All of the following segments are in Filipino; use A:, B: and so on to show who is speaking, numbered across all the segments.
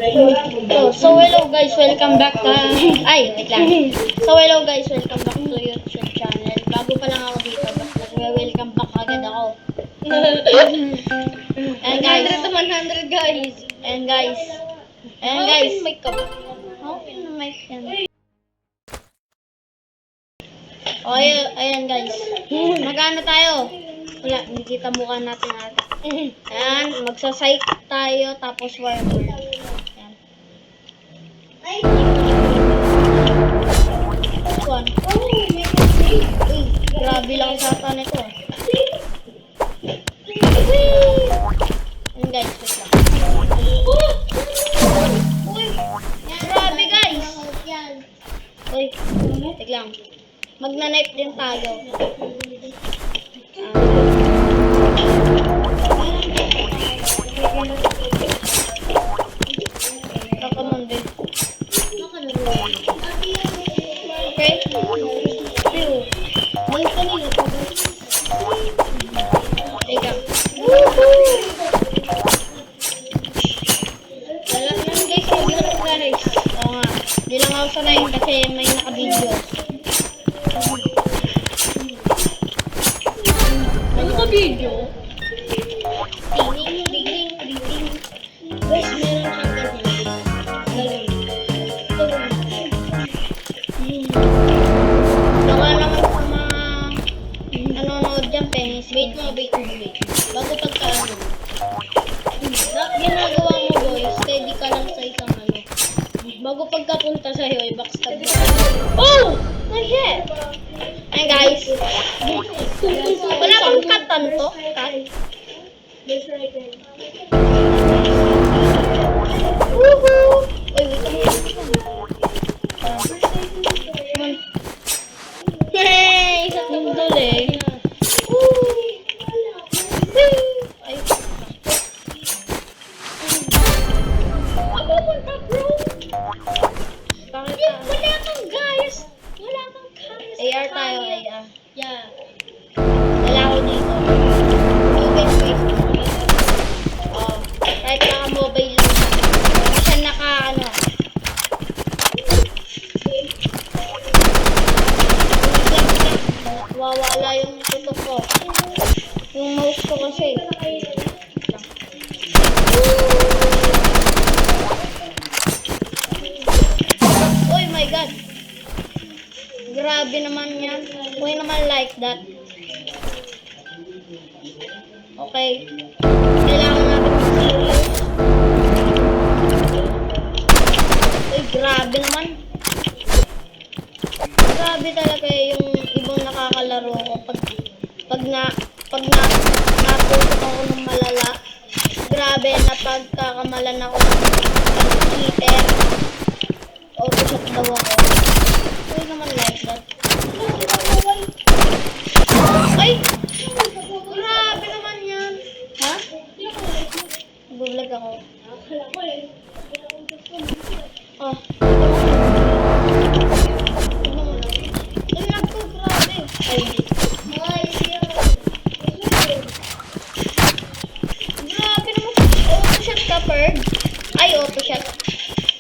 A: So hello guys, welcome back ay, wait lang. So hello guys, welcome back to YouTube channel. Bago pa lang ako dito, basta nagwe-welcome back agad ako. And guys,
B: 100 to 100 guys.
A: and guys,
B: Open mic ka ba?
A: open the mic yan. O, ayan guys. Magano tayo? Wala, hindi kita mukha natin ata. Ayan, magsa-psych tayo, tapos warmer. Ayan. This one. Uy, grabe lang sa ata nito. Ayan guys, wait lang. Grabe guys. Uy, wait lang. Magna-knife din tayo. Kakamon din. Okay? Teka. Wala lang guys, mag-hirap guys. Oo nga. Hindi lang ako sanay kasi may naka-video.
B: Ano ka video?
A: Ding, ding, ding, ding, ding. Guys, meron siyang ganyan. Galing. Baka naman sa mga nanonood dyan, penis.
B: Wait.
A: Bago pagkaano. Ginagawa mo, boy, steady ka lang sa isang ano. Bago pagkapunta sa'yo, i-backstab mo. Oh! Nag-hit! Ay guys. Wala bang katan to? Cut? Woohoo! Uy, wait lang. Hey! Isa tundol eh. Woo! Ay. Ako punta, bro. Bakit ka?
B: Wala kang guys. Wala kang guys.
A: AR tayo, AR.
B: Yeah.
A: Wala ako dito. Okay, wait. Oh, kahit naka-mobile lang. Hindi siya naka-ano. Wawala yung tutok ko. Yung mouse ko kasi. Oh my god. Grabe naman yan. Why naman like that? Okay. Kailangan natin mag-serious. Uy, grabe naman. Grabe talaga yung ibang nakakalaro ko. Pag natutok ako ng malala. Grabe na pagkakamalan ako ng cheater. Auto-shot daw ako. Why naman like that? Ay! Grabe naman yan. Ha? Nag-vlog ako. Oh. Tingnan ko, grabe. Ay. Grabe naman. Auto-shot ka, Ferg? Ay, auto-shot.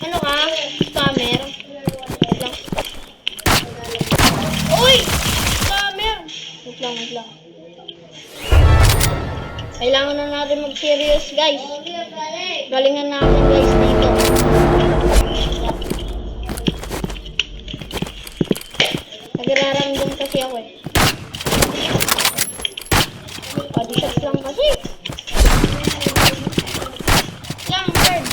A: Ano ka? Scammer? Wait lang. Uy! Scammer! Wait lang. Kailangan na natin mag-serious, guys. Galingan natin, guys, dito. Nagraramdam kasi ako eh. Body shots lang kasi. Lang, bird.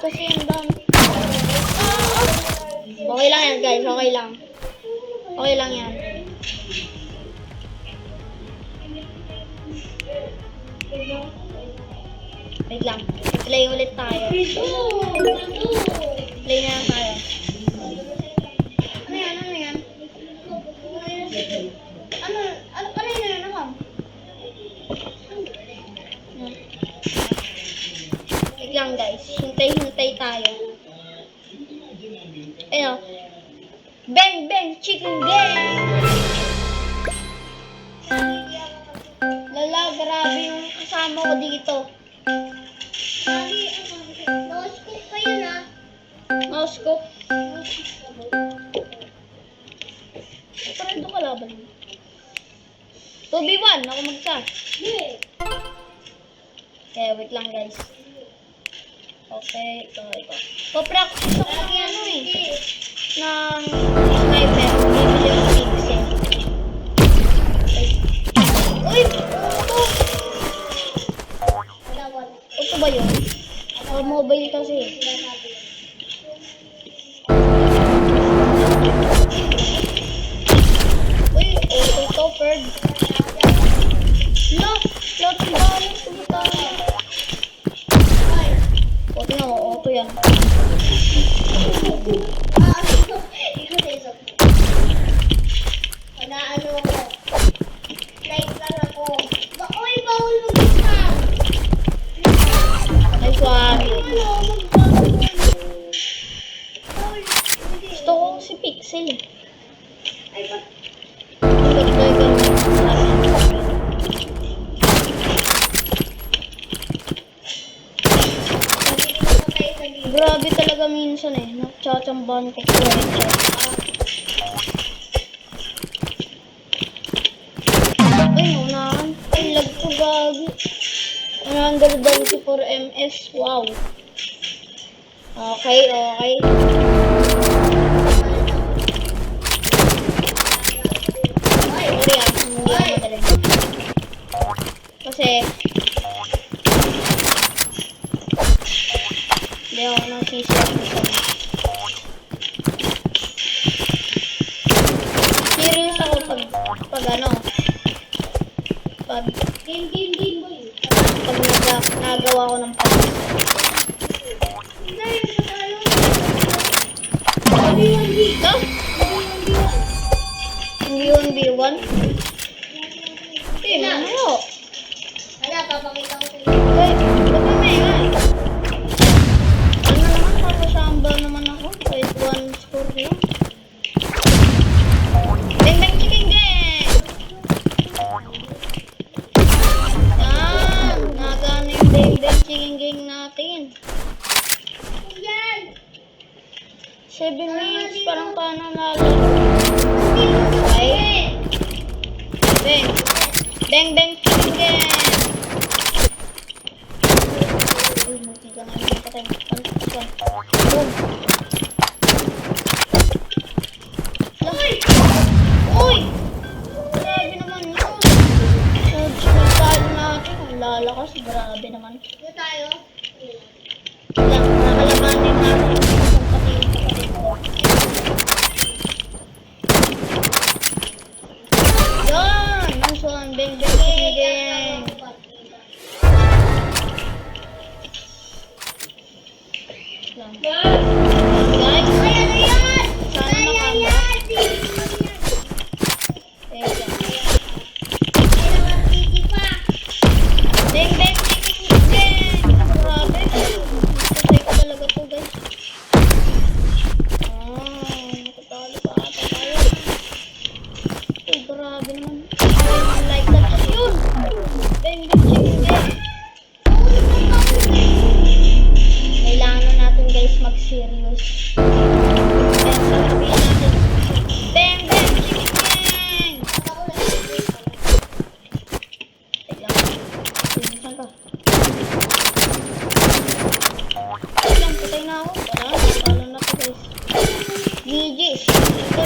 A: Kasi yung dami. Okay lang yan, guys. Okay lang. Okay lang yan. Wait lang. Play ulit tayo. Play na lang tayo. Ano yan? Ano yun ako? Wait lang guys. Hintay tayo. Ayun. Bang bang chicken game! Lalaban grabe yung kasama ko dito.
B: No-scoop pa yun ah.
A: Mouse ko. Pero ito kalaban mo. 2v1, ako magsa. Okay, wait lang guys. Okay, ito. Pa-practice ako ng ano eh. Ng sniper. Bibili yung pixel. Uy! Ito ba yun? Or mobile kasi. Uy, auto bird. No! Floating balance. Sumita. O, tingnan mo. Auto yan.
B: Ano ako? Like lang ako. Uy, bawal mag-isa.
A: Nice one.
B: Bawal.
A: Gusto ko si Pixel eh.
B: Ay, ba't?
A: Ang ganda yung ganun. Grabe talaga minsan eh. Nagtsatsambahan ko po headshot. Ay, naunahan. Ay, lag ko gabi. 194 ms. Wow. Okay. Sorry ah, hindi ako magaling. Kasi, hindi ako nasisip. Serious ako pag ano, pag nagawa ko ng pag. No? Hindi 1v1? Hindi, mamaya.
B: Wala, papakita ko sa'yo.
A: Okay, ba't mamaya eh? Ano naman, kakasamba naman ako. Kahit 1 score lang. Bang chicken gang! Yan! Nagana yung bang chicken gang natin.
B: Yan!
A: 7 minutes, parang pananalo. Okay. Bang chicken gang! Uy, muti ka na yung patay. Pantakas. Boom! Uy! Grabe naman yun. Nagtalo natin. Ang lalakas. Grabe naman.
B: Ito tayo.
A: Lang, nakalabanin natin. Isang kapatid ko. Yan! Nice one. Bang chicken gang. Lang. Guys,
B: Ano yan?
A: sana makamba. Teka. Bang chicken gang! Grabe. Patay ko talaga to guys. Nakatalo pa ata tayo. Uy, grabe naman. Like that. Yun! Bang chicken gang! Kailangan na natin guys mag-serious. Kaya sasabihin natin, bang chicken gang! Teka lang. Saan ka? Teka lang, patay na ako. Wala, talo na to guys. GG's. Ito.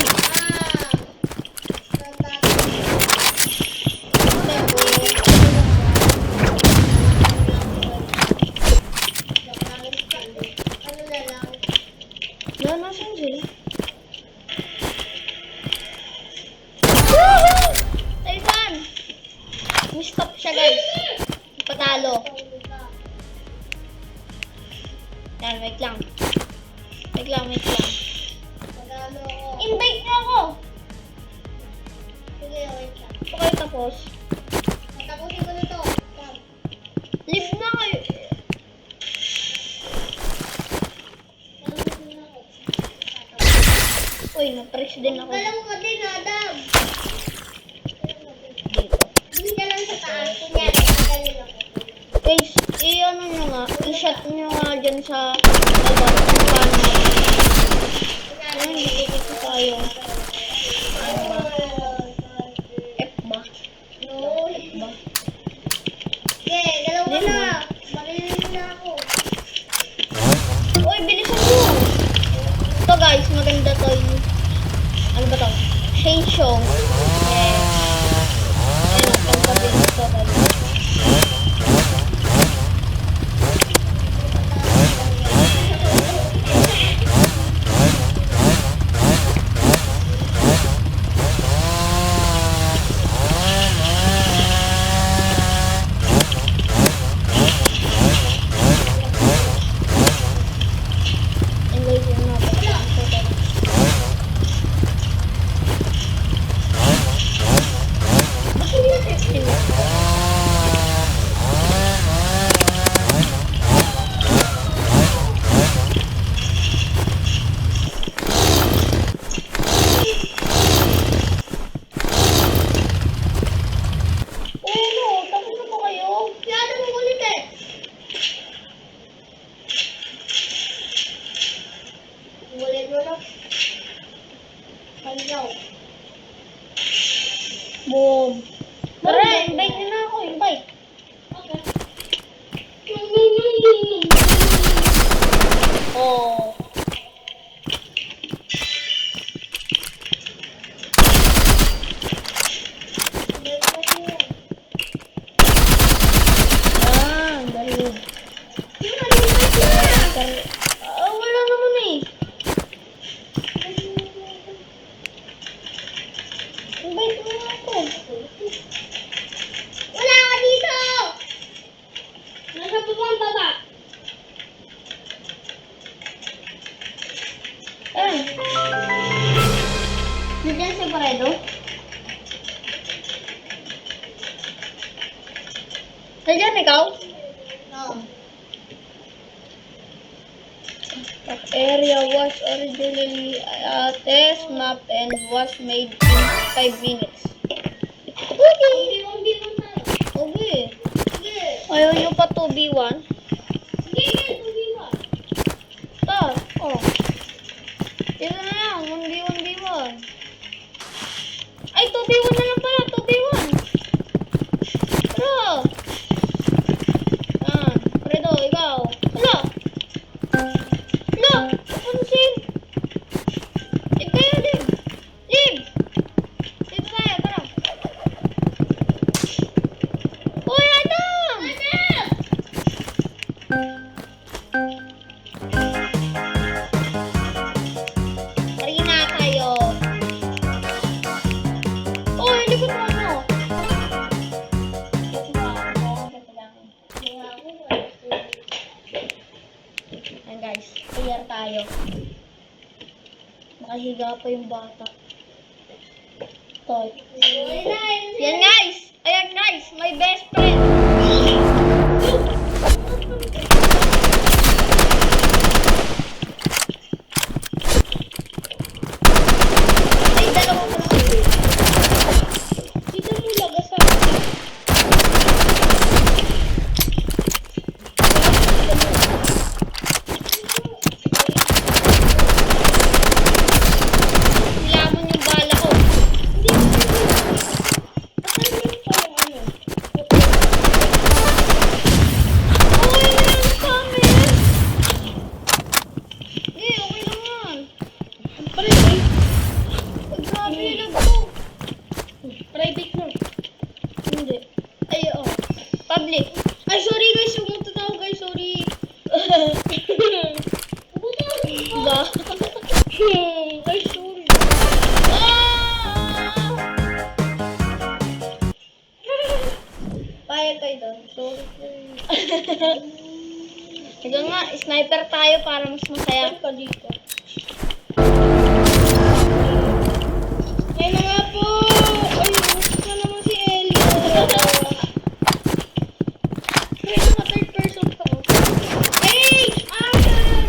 A: Wala, nasan sila? Woohoo! Taiwan! Mi-stop siya guys. Patalo. Yan, wait lang. Invite niyo ako. Okay, tapos.
B: Tapusin ko na to.
A: Live na kayo. Uy, na-press din ako.
B: Alam mo din, Adam.
A: Dito.
B: Hindi ka lang sa taas. Kunyari.
A: ano nyo nga, i-shot nyo nga dyan sa baba. Kung paano. Ayun, dito tayo. Ano ba? F ba? F ba?
B: Okay, dalawa
A: Hindi
B: na.
A: naman.
B: Marilin na ako.
A: Uy, bilisan mo! Ito guys, maganda to yung... Ano ba to? Shane Show. Yes. Ayun, pagpabilis to guys. And guys, yun na. Ba't hindi na testing? Ano? Tapos na po kayo?
B: Kaya mo ulit eh. Ulit mo na. Kanyaw.
A: Boom. Tara, invite nyo na ako. Invite.
B: Okay.
A: Oh. Ah, ang galing. Ah, wala naman eh. Invite mo na ako.
B: Wala ka dito! Nasa bubang baba.
A: Eh. Nandiyan si Paredo? Nandiyan ikaw?
B: No.
A: The area was originally a test map and was made in 5 minutes. Okay.
B: Bibang tayo.
A: Okay.
B: Sige.
A: Ayaw nyo pa 2v1?
B: Sige, bibang.
A: Ito. Oh. Dito na lang. 1v1v1. Ay, 2v1 na lang pala. 2v1. Tara. Yan. Fredo, ikaw. Hala. Hala. Kapansin. Lib kayo, Lib. Lib. Dito tayo. Tara. Uy, Adam!
B: Adam!
A: Marina tayo. Uy, likod mo ano? Ayan guys, clear tayo. Nakahiga pa yung bata. Toy. Yan guys! Ayan guys, my best friend! Ay, dalawang kasi. Dito mo lagasan. Nilamon yung bala ko. Okay na lang sa amin. Hindi, okay lang yan. Private. Grabe yung lag ko. Private na. Hindi. Ay, oh. Public. Ay, sorry guys. Umutot ako guys. Sorry. Ba? Ay, sorry. Ah! Payag kayo doon. Sorry. Sige nga, sniper tayo para mas masaya. Ka dito. Ay na nga po! Ay, gusto ko naman si Elio. Kaya mga third person ka. Ay! Ayan!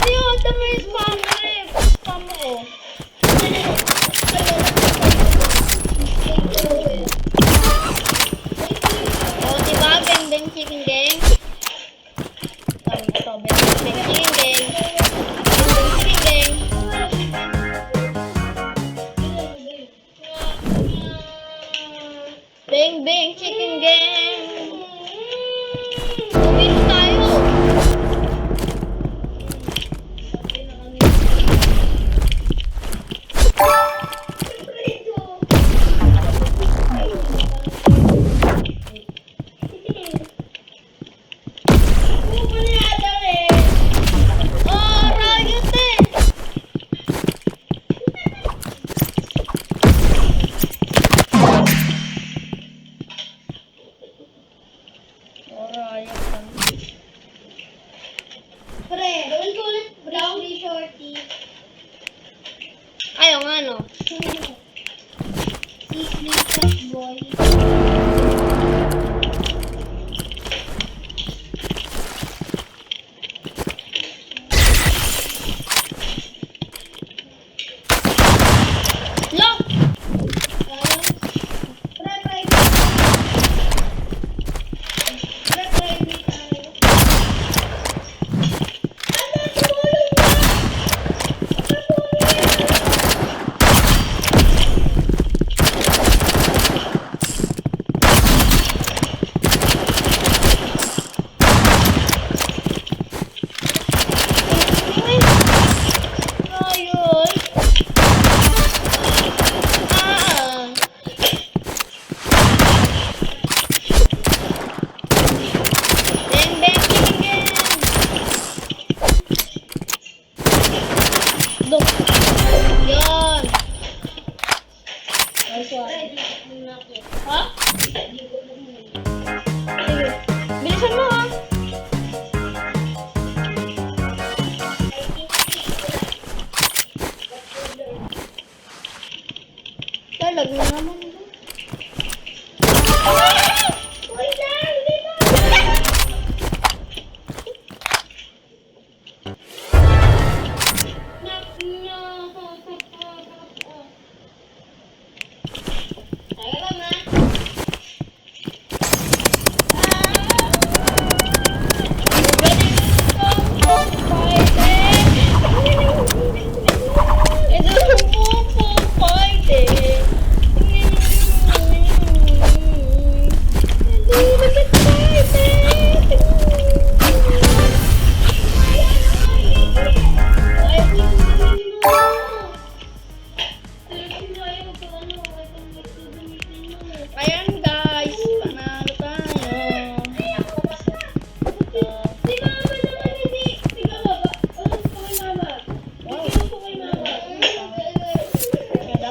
A: Ayun, tama yung spammer eh. Spam ako. ano?
B: Si Slippers Boy.
A: Lock! Ayun. Ah. Bang, bang, bang, bang. Dok. Yan. Nice one. Ha? Sige. Bilisan mo, ha? Talag na naman.
B: Wait lang, dito. Tayo lang, ha?
A: Ayan guys, panalo tayo.
B: Di ba naman hindi? Di ba ba? Ano po kay mama? Ano po kay mama?
A: Kada?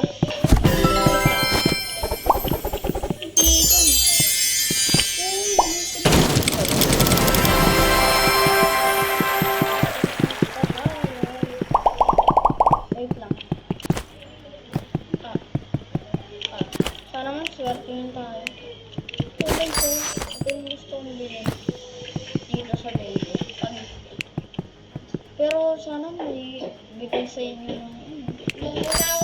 A: Wait lang. Sana man swerte yun tayo. Okay ko, ito yung gusto kong bilhin. Dito sa baby. Pero sana may bigay sa inyo ng
B: Nung una